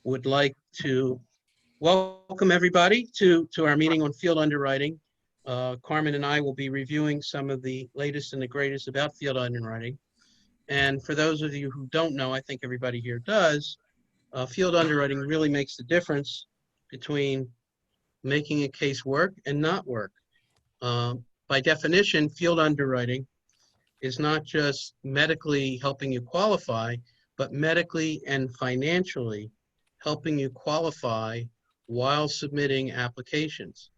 would like to welcome everybody to our meeting on field underwriting. Carmen and I will be reviewing some of the latest and the greatest about field underwriting. And for those of you who don't know, I think everybody here does, field underwriting really makes the difference between making a case work and not work. By definition, field underwriting is not just medically helping you qualify, but medically and financially helping you qualify while submitting applications.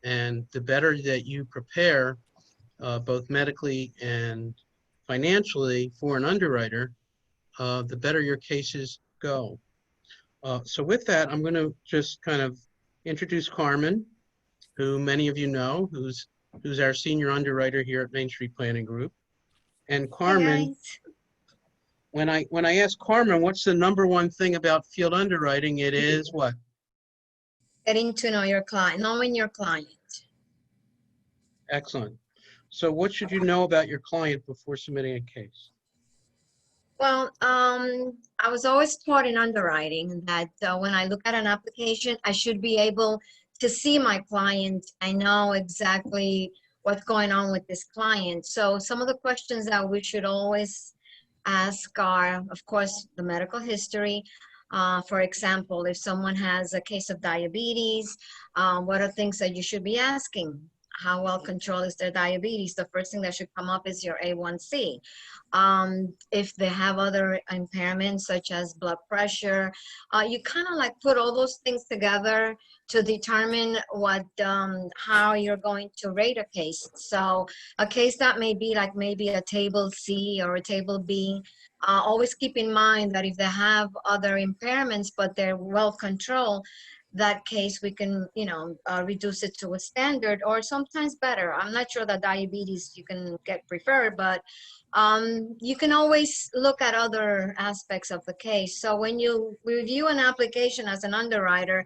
And the better that you prepare, both medically and financially for an underwriter, the better your cases go. So with that, I'm going to just kind of introduce Carmen, who many of you know, who's our senior underwriter here at Main Street Planning Group. And Carmen, when I ask Carmen, what's the number one thing about field underwriting? It is what? Getting to know your client, knowing your client. Excellent. So what should you know about your client before submitting a case? Well, I was always taught in underwriting that when I look at an application, I should be able to see my client. I know exactly what's going on with this client. So some of the questions that we should always ask are, of course, the medical history. For example, if someone has a case of diabetes, what are things that you should be asking? How well controlled is their diabetes? The first thing that should come up is your A1C. If they have other impairments such as blood pressure, you kind of like put all those things together to determine what how you're going to rate a case. So a case that may be like maybe a table C or a table B, always keep in mind that if they have other impairments but they're well controlled, that case we can, you know, reduce it to a standard or sometimes better. I'm not sure that diabetes you can get preferred, but you can always look at other aspects of the case. So when you review an application as an underwriter,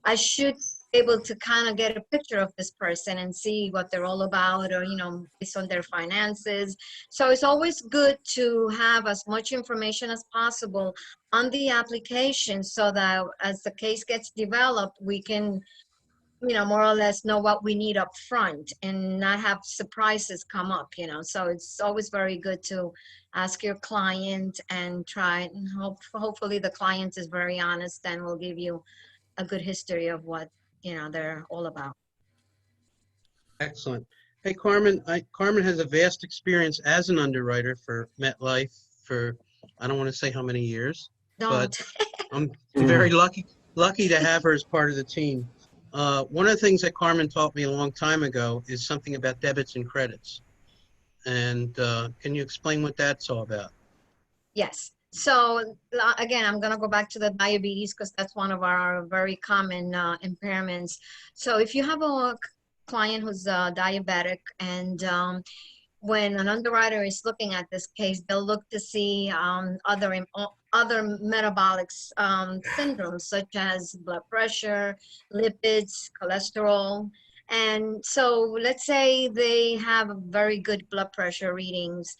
I should be able to kind of get a picture of this person and see what they're all about, or, you know, based on their finances. So it's always good to have as much information as possible on the application so that as the case gets developed, we can, you know, more or less know what we need up front and not have surprises come up, you know. So it's always very good to ask your client and try and hopefully the client is very honest and will give you a good history of what, you know, they're all about. Excellent. Hey, Carmen, Carmen has a vast experience as an underwriter for MetLife for, I don't want to say how many years, but I'm very lucky to have her as part of the team. One of the things that Carmen taught me a long time ago is something about debits and credits. And can you explain what that's all about? Yes. So again, I'm going to go back to the diabetes because that's one of our very common impairments. So if you have a client who's diabetic and when an underwriter is looking at this case, they'll look to see other metabolic syndromes such as blood pressure, lipids, cholesterol. And so let's say they have very good blood pressure readings.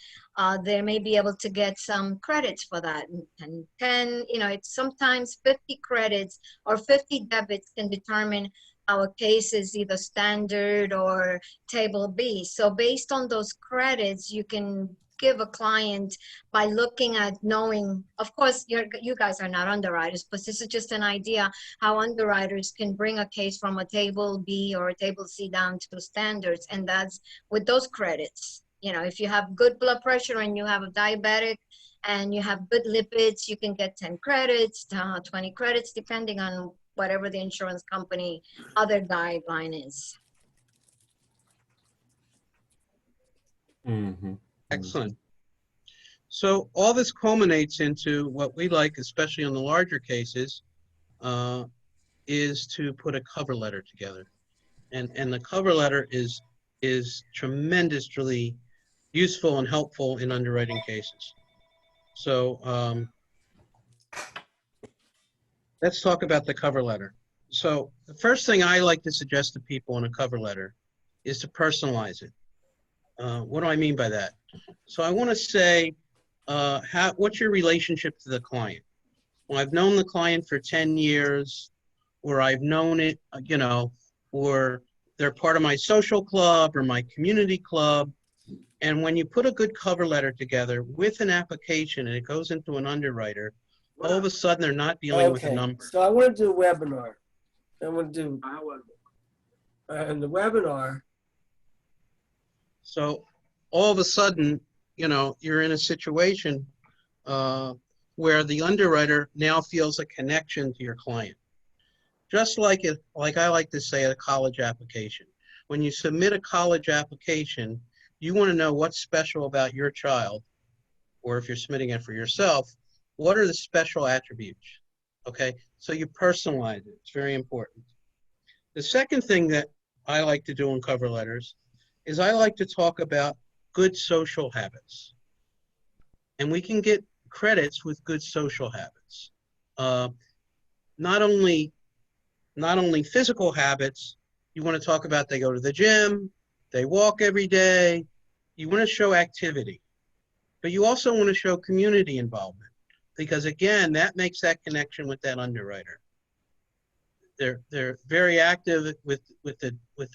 They may be able to get some credits for that. And 10, you know, it's sometimes 50 credits or 50 debits can determine our case is either standard or table B. So based on those credits, you can give a client by looking at knowing, of course, you guys are not underwriters, but this is just an idea how underwriters can bring a case from a table B or a table C down to standards. And that's with those credits. You know, if you have good blood pressure and you have a diabetic and you have good lipids, you can get 10 credits, 20 credits, depending on whatever the insurance company other guideline is. Excellent. So all this culminates into what we like, especially on the larger cases, is to put a cover letter together. And the cover letter is tremendously useful and helpful in underwriting cases. So let's talk about the cover letter. So the first thing I like to suggest to people in a cover letter is to personalize it. What do I mean by that? So I want to say, what's your relationship to the client? Well, I've known the client for 10 years, or I've known it, or they're part of my social club or my community club. And when you put a good cover letter together with an application and it goes into an underwriter, all of a sudden they're not dealing with a number. So I want to do a webinar. I want to do and the webinar. So all of a sudden, you're in a situation where the underwriter now feels a connection to your client. Just like I like to say, a college application. When you submit a college application, you want to know what's special about your child, or if you're submitting it for yourself, what are the special attributes? Okay, so you personalize it. It's very important. The second thing that I like to do in cover letters is I like to talk about good social habits. And we can get credits with good social habits. Not only physical habits, you want to talk about they go to the gym, they walk every day. You want to show activity, but you also want to show community involvement, because again, that makes that connection with that underwriter. They're very active with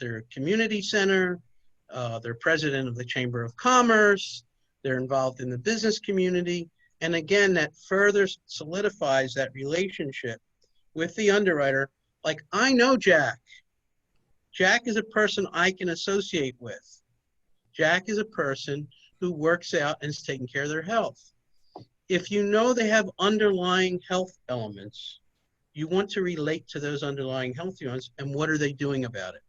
their community center. They're president of the Chamber of Commerce. They're involved in the business community. And again, that further solidifies that relationship with the underwriter. Like, I know Jack. Jack is a person I can associate with. Jack is a person who works out and is taking care of their health. If you know they have underlying health elements, you want to relate to those underlying health elements and what are they doing about it.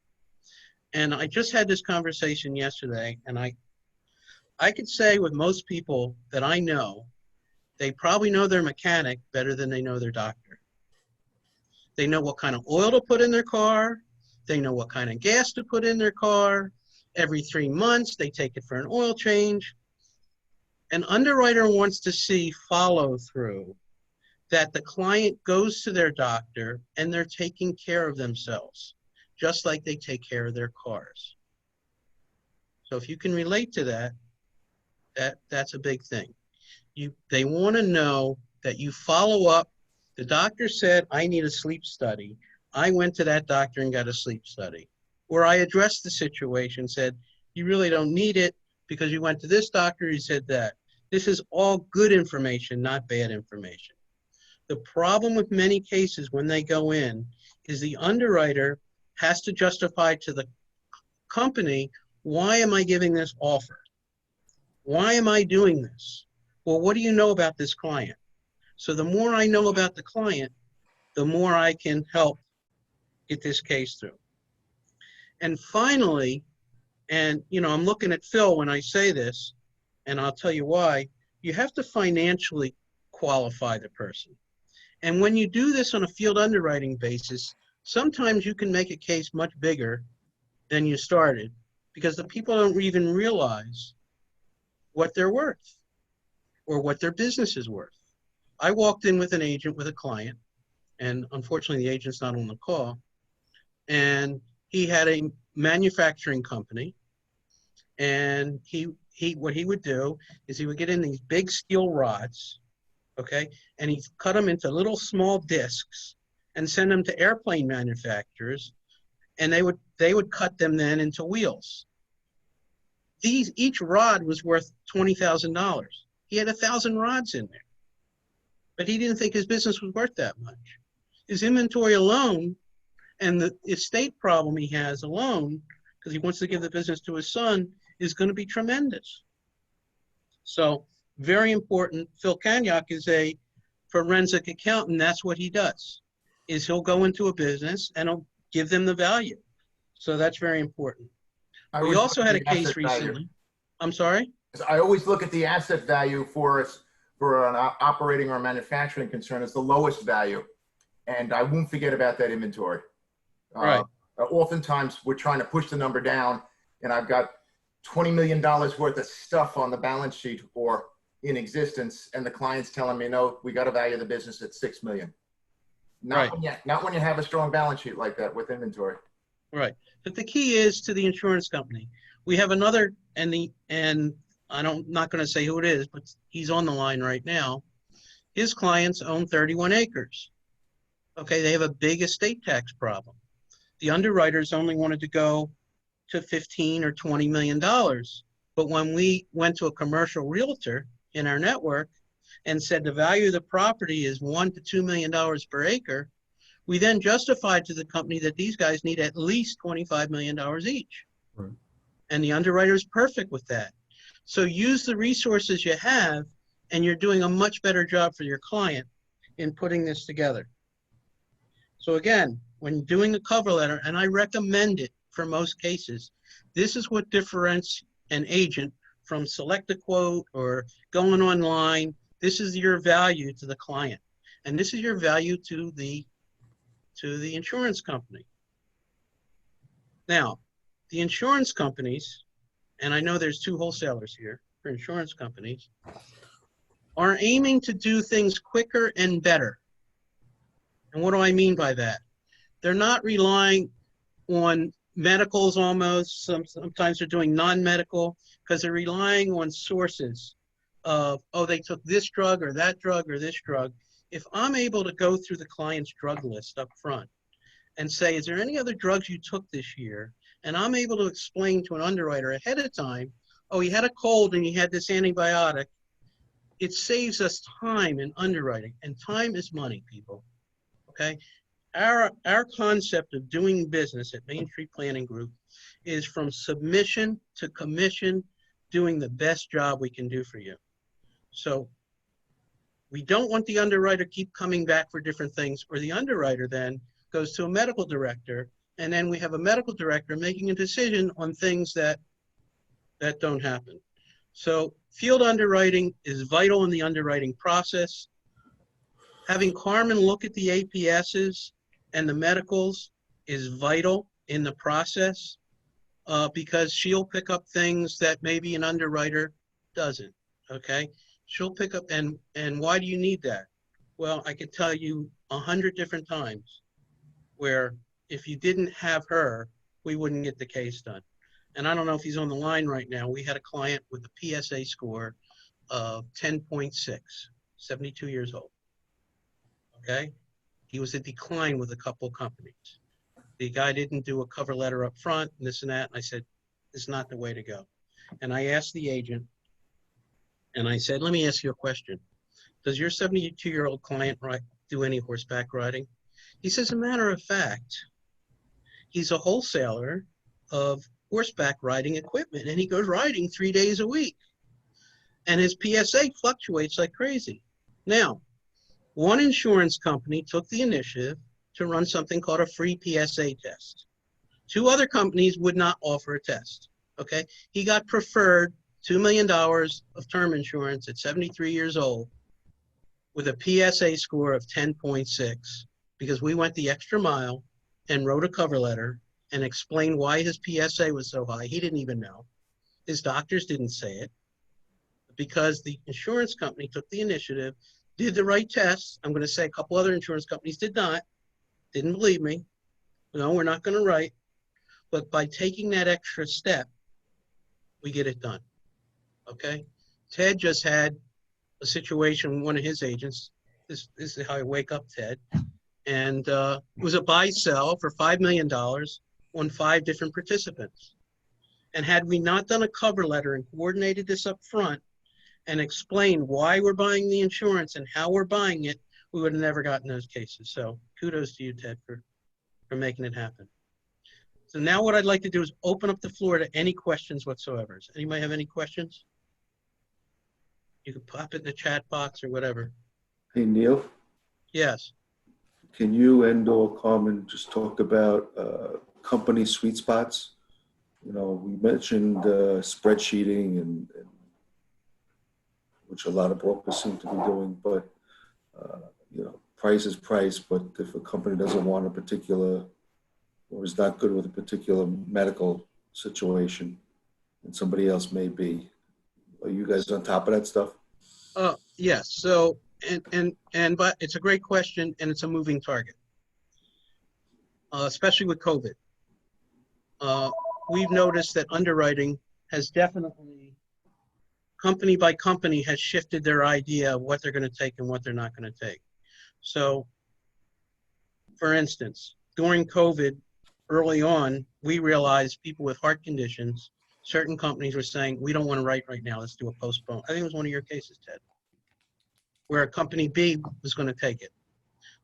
And I just had this conversation yesterday, and I could say with most people that I know, they probably know their mechanic better than they know their doctor. They know what kind of oil to put in their car. They know what kind of gas to put in their car. Every 3 months, they take it for an oil change. An underwriter wants to see follow through, that the client goes to their doctor and they're taking care of themselves, just like they take care of their cars. So if you can relate to that's a big thing. They want to know that you follow up. The doctor said, I need a sleep study. I went to that doctor and got a sleep study. Or I addressed the situation, said, you really don't need it because you went to this doctor, he said that. This is all good information, not bad information. The problem with many cases when they go in is the underwriter has to justify to the company, why am I giving this offer? Why am I doing this? Well, what do you know about this client? So the more I know about the client, the more I can help get this case through. And finally, and I'm looking at Phil when I say this, and I'll tell you why, you have to financially qualify the person. And when you do this on a field underwriting basis, sometimes you can make a case much bigger than you started because the people don't even realize what they're worth or what their business is worth. I walked in with an agent with a client, and unfortunately the agent's not on the call, and he had a manufacturing company, and what he would do is he would get in these big steel rods, okay, and he'd cut them into little small discs and send them to airplane manufacturers, and they would cut them then into wheels. Each rod was worth $20,000. He had 1,000 rods in there, but he didn't think his business was worth that much. His inventory alone and the estate problem he has alone, because he wants to give the business to his son, is going to be tremendous. So very important. Phil Kanyak is a forensic accountant. That's what he does, is he'll go into a business and he'll give them the value. So that's very important. We also had a case recently. I'm sorry? I always look at the asset value for an operating or manufacturing concern as the lowest value. And I won't forget about that inventory. Right. Oftentimes we're trying to push the number down, and I've got $20 million worth of stuff on the balance sheet or in existence, and the client's telling me, no, we got to value the business at $6 million. Not when you have a strong balance sheet like that with inventory. Right. But the key is to the insurance company. We have another, and I'm not going to say who it is, but he's on the line right now. His clients own 31 acres. Okay, they have a big estate tax problem. The underwriters only wanted to go to 15 or $20 million. But when we went to a commercial realtor in our network and said the value of the property is $1 to $2 million per acre, we then justified to the company that these guys need at least $25 million each. Right. And the underwriter is perfect with that. So use the resources you have, and you're doing a much better job for your client in putting this together. So again, when doing the cover letter, and I recommend it for most cases, this is what differentiates an agent from select a quote or going online. This is your value to the client, and this is your value to the insurance company. Now, the insurance companies, and I know there's two wholesalers here for insurance companies, are aiming to do things quicker and better. And what do I mean by that? They're not relying on medicals almost. Sometimes they're doing non-medical because they're relying on sources of, oh, they took this drug or that drug or this drug. If I'm able to go through the client's drug list up front and say, is there any other drugs you took this year? And I'm able to explain to an underwriter ahead of time, oh, you had a cold and you had this antibiotic. It saves us time in underwriting, and time is money, people. Okay, our concept of doing business at Main Street Planning Group is from submission to commission, doing the best job we can do for you. So we don't want the underwriter keep coming back for different things, or the underwriter then goes to a medical director, and then we have a medical director making a decision on things that don't happen. So field underwriting is vital in the underwriting process. Having Carmen look at the APSs and the medicals is vital in the process because she'll pick up things that maybe an underwriter doesn't, okay? She'll pick up, and why do you need that? Well, I could tell you 100 different times where if you didn't have her, we wouldn't get the case done. And I don't know if he's on the line right now. We had a client with a PSA score of 10.6, 72 years old. Okay, he was in decline with a couple of companies. The guy didn't do a cover letter up front, and this and that. And I said, "It's not the way to go." And I asked the agent, and I said, "Let me ask you a question. Does your 72-year-old client do any horseback riding?" He says, "As a matter of fact, he's a wholesaler of horseback riding equipment, and he goes riding 3 days a week. And his PSA fluctuates like crazy." Now, one insurance company took the initiative to run something called a free PSA test. 2 other companies would not offer a test, okay? He got preferred $2 million of term insurance at 73 years old with a PSA score of 10.6 because we went the extra mile and wrote a cover letter and explained why his PSA was so high. He didn't even know. His doctors didn't say it because the insurance company took the initiative, did the right tests. I'm going to say a couple other insurance companies did not, didn't believe me. No, we're not going to write. But by taking that extra step, we get it done. Okay? Ted just had a situation with one of his agents. This is how I wake up, Ted. And it was a buy-sell for $5 million on 5 different participants. And had we not done a cover letter and coordinated this up front, and explain why we're buying the insurance and how we're buying it, we would have never gotten those cases. So kudos to you, Ted, for making it happen. So now what I'd like to do is open up the floor to any questions whatsoever. Does anybody have any questions? You can pop it in the chat box or whatever. Hey, Neil, Yes. can you and/or Carmen just talk about company sweet spots? You know, we mentioned spreadsheeting and which a lot of brokers seem to be doing, but you know, price is price. But if a company doesn't want a particular or is not good with a particular medical situation, and somebody else may be, are you guys on top of that stuff? Yes. So but it's a great question, and it's a moving target, especially with COVID. We've noticed that underwriting has definitely company by company has shifted their idea of what they're going to take and what they're not going to take. So, for instance, during COVID, early on, we realized people with heart conditions, certain companies were saying, we don't want to write right now, let's do a postpone. I think it was one of your cases, Ted, where a company B was going to take it.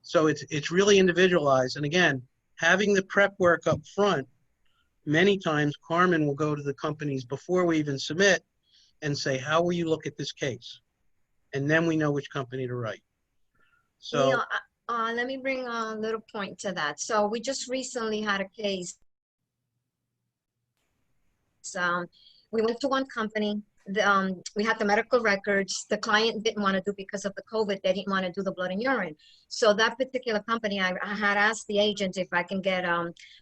So it's really individualized. And again, having the prep work up front, many times Carmen will go to the companies before we even submit and say, how will you look at this case? And then we know which company to write. So Neil, let me bring a little point to that. So we just recently had a case. We went to one company. We had the medical records. The client didn't want to do because of the COVID. They didn't want to do the blood and urine. So that particular company, I had asked the agent if I can get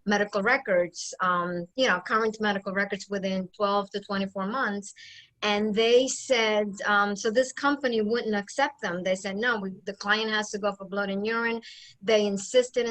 medical records, current medical records within 12 to 24 months. And they said, so this company wouldn't accept them. They said, no, the client has to go for blood and urine. They insisted.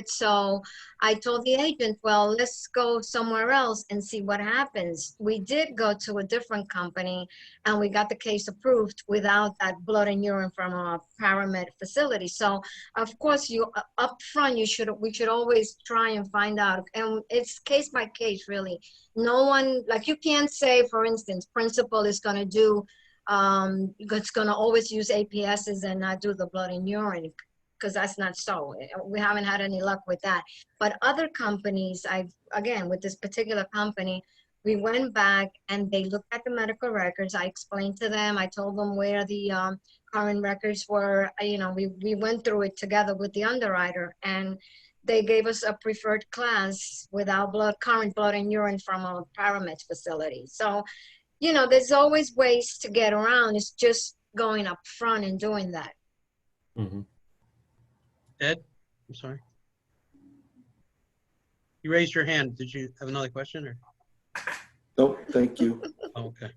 So I told the agent, well, let's go somewhere else and see what happens. We did go to a different company and we got the case approved without that blood and urine from a paramed facility. So of course, up front, we should always try and find out. And it's case by case, really. No one, like you can't say, for instance, principal is going to do, it's going to always use APSs and not do the blood and urine, because that's not so. We haven't had any luck with that. But other companies, again, with this particular company, we went back and they looked at the medical records. I explained to them, I told them where the current records were. We went through it together with the underwriter, and they gave us a preferred class without current blood and urine from a paramed facility. So, there's always ways to get around. It's just going up front and doing that. Mm-hmm. Ed, I'm sorry. You raised your hand. Did you have another question? Or? Nope, thank you. Oh, okay.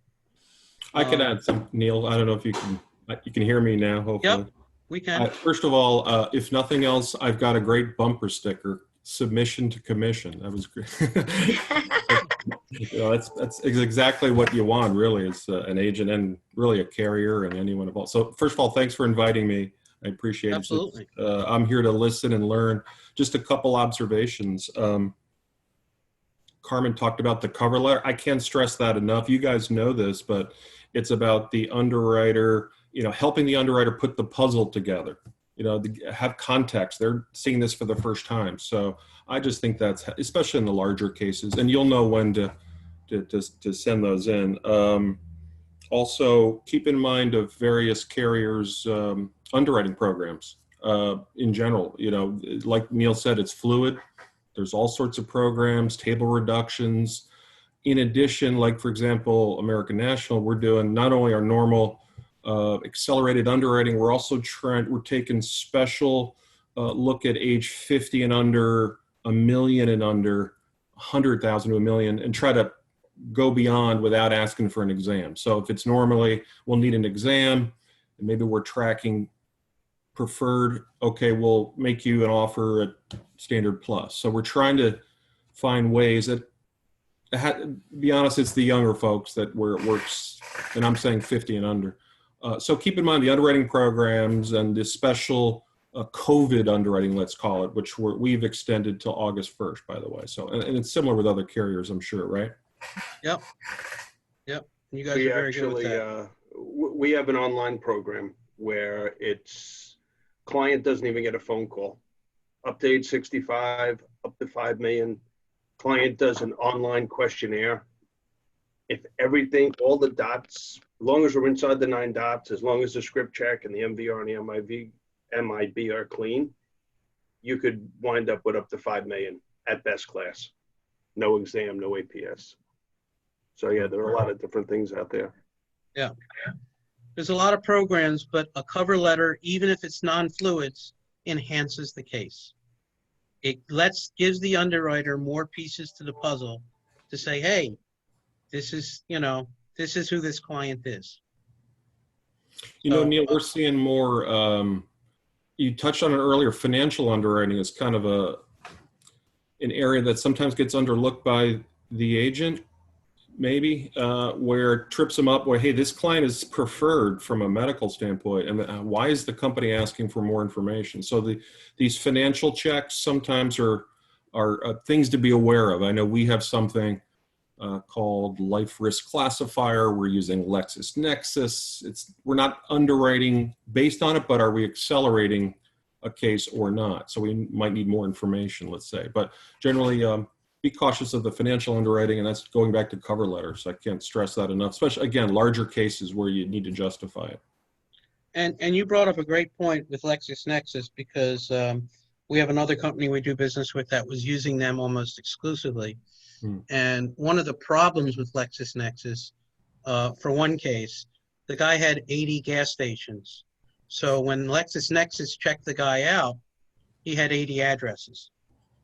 I can add some, Neil. I don't know if you can hear me now, hopefully. Yep, we can. First of all, if nothing else, I've got a great bumper sticker, submission to commission. That was great. That's exactly what you want, really, as an agent and really a carrier and anyone involved. So first of all, thanks for inviting me. I appreciate Absolutely. it. I'm here to listen and learn. Just a couple observations. Carmen talked about the cover letter. I can't stress that enough. You guys know this, but it's about the underwriter, helping the underwriter put the puzzle together, have context. They're seeing this for the first time. So I just think that's, especially in the larger cases, and you'll know when to send those in. Also, keep in mind of various carriers' underwriting programs in general. Like Neil said, it's fluid. There's all sorts of programs, table reductions. In addition, like for example, American National, we're doing not only our normal accelerated underwriting, we're also we're taking special look at age 50 and under, $1 million and under, 100,000 to $1 million, and try to go beyond without asking for an exam. So if it's normally, we'll need an exam, and maybe we're tracking preferred, okay, we'll make you an offer at standard plus. So we're trying to find ways that, be honest, it's the younger folks that where it works, and I'm saying 50 and under. So keep in mind the underwriting programs and the special COVID underwriting, let's call it, which we've extended till August 1st, by the way. So, and it's similar with other carriers, I'm sure, right? Yep. You guys are very good with that. We have an online program where client doesn't even get a phone call. Up to age 65, up to 5 million. Client does an online questionnaire. If everything, all the dots, as long as we're inside the 9 dots, as long as the script check and the MVR and the MIB are clean, you could wind up with up to 5 million at best class. No exam, no APS. So yeah, there are a lot of different things out there. Yeah. There's a lot of programs, but a cover letter, even if it's non-fluids, enhances the case. It gives the underwriter more pieces to the puzzle to say, hey, this is who this client is. Neil, we're seeing more, you touched on it earlier, financial underwriting is kind of an area that sometimes gets underlooked by the agent. maybe, where it trips them up, where, hey, this client is preferred from a medical standpoint, and why is the company asking for more information? So these financial checks sometimes are things to be aware of. I know we have something called Life Risk Classifier. We're using LexisNexis. We're not underwriting based on it, but are we accelerating a case or not? So we might need more information, let's say. But generally, be cautious of the financial underwriting, and that's going back to cover letters. I can't stress that enough, especially, again, larger cases where you need to justify it. And you brought up a great point with LexisNexis, because we have another company we do business with that was using them almost exclusively. And one of the problems with LexisNexis, for one case, the guy had 80 gas stations. So when LexisNexis checked the guy out, he had 80 addresses.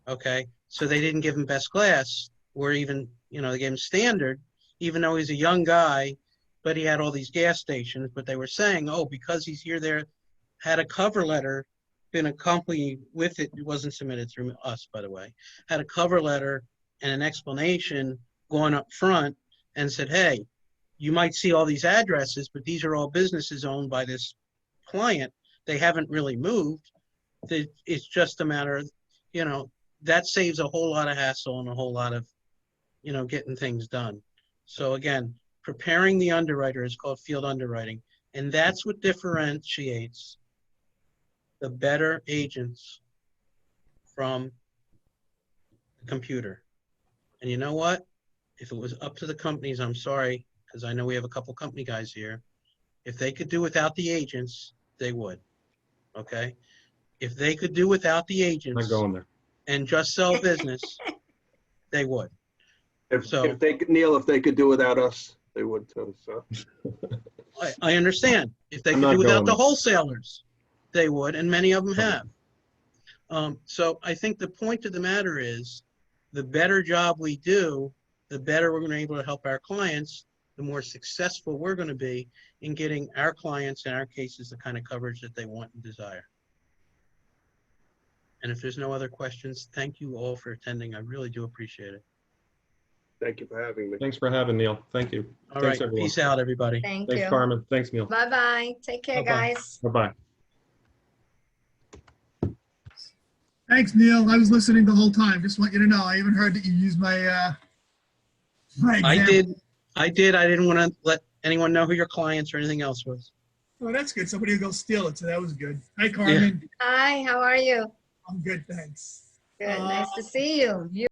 Okay, so they didn't give him best class, or even, they gave him standard, even though he's a young guy, but he had all these gas stations. But they were saying, oh, because he's here, there, had a cover letter been accompanied with it. It wasn't submitted through us, by the way. Had a cover letter and an explanation going up front and said, hey, you might see all these addresses, but these are all businesses owned by this client. They haven't really moved. It's just a matter of, that saves a whole lot of hassle and a whole lot of, getting things done. So again, preparing the underwriter is called field underwriting. And that's what differentiates the better agents from the computer. And you know what? If it was up to the companies, I'm sorry, because I know we have a couple company guys here. If they could do without the agents, they would. Okay? If they could do without the agents Not going there. and just sell business, they would. If they could do without us, they would too. So I understand. If they I'm could not do without going the there. wholesalers, they would, and many of them have. So I think the point of the matter is, the better job we do, the better we're going to be able to help our clients, the more successful we're going to be in getting our clients, in our cases, the kind of coverage that they want and desire. And if there's no other questions, thank you all for attending. I really do appreciate it. thank you for having me. Thanks for having Neil. Thank you. All Thanks, right. everyone. Peace out, everybody. Thank Thanks, you. Carmen. Thanks, Neil. Bye-bye. Take care, Bye-bye. guys. Bye-bye. Thanks, Neil. I was listening the whole time. Just want you to know, I even heard that you used my my example. I did. I didn't want to let anyone know who your clients or anything else was. Oh, that's good. Somebody will go steal it, so that was good. Hi, Carmen. Hi, how are you? I'm good, thanks. Good. Nice to see you.